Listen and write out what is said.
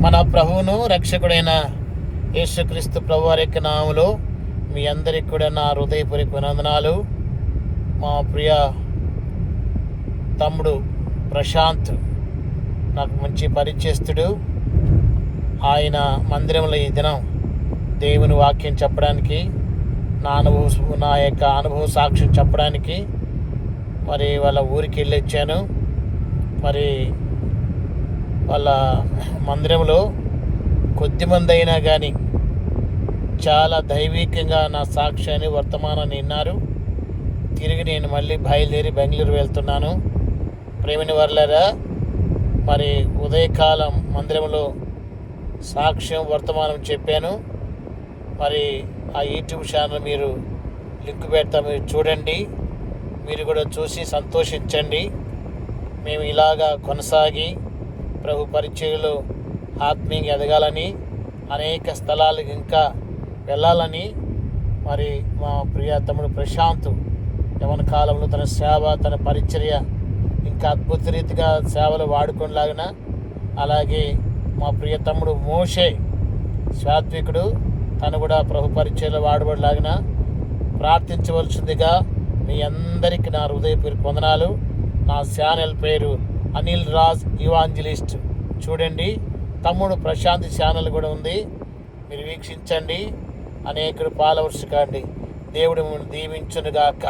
మన ప్రభువును రక్షకుడైన యేసుక్రీస్తు ప్రభు వారి యొక్క నామములో మీ అందరికి కూడా నా హృదయపూర్వక వందనాలు. మా ప్రియ తమ్ముడు ప్రశాంత్ నాకు మంచి పరిచయస్తుడు. ఆయన మందిరంలో ఈ దినం దేవుని వాక్యం చెప్పడానికి నా యొక్క అనుభవ సాక్ష్యం చెప్పడానికి మరి వాళ్ళ ఊరికి వెళ్ళి వచ్చాను. మరి వాళ్ళ మందిరంలో కొద్దిమంది అయినా కానీ చాలా దైవికంగా నా సాక్ష్యాన్ని వర్తమానాన్ని విన్నారు. తిరిగి నేను మళ్ళీ బయలుదేరి బెంగళూరు వెళ్తున్నాను. ప్రేమిని వర్లరా, మరి ఉదయకాలం మందిరంలో సాక్ష్యం వర్తమానం చెప్పాను. మరి ఆ యూట్యూబ్ ఛానల్ మీరు లింక్ పెడతా, మీరు చూడండి. మీరు కూడా చూసి సంతోషించండి. మేము ఇలాగా కొనసాగి ప్రభు పరిచర్యలో ఆత్మీయంగా ఎదగాలని, అనేక స్థలాలకు ఇంకా వెళ్ళాలని మరి మా ప్రియ తమ్ముడు ప్రశాంత్ యవన కాలంలో తన సేవ, తన పరిచర్య ఇంకా అద్భుత రీతిగా సేవలు వాడుకునేలాగిన, అలాగే మా ప్రియ తమ్ముడు మోషే సాత్వికుడు తను కూడా ప్రభు పరిచర్యలో వాడబడలాగిన ప్రార్థించవలసిందిగా మీ అందరికీ నా హృదయపూర్వక వందనాలు. నా ఛానల్ పేరు అనిల్ రాజ్ ఇవాంజలిస్ట్. చూడండి, తమ్ముడు ప్రశాంత్ ఛానల్ కూడా ఉంది, మీరు వీక్షించండి. అనేకుడు ఫాలోవర్స్ కాండి. దేవుడు మిమ్మల్ని దీవించునుగాక.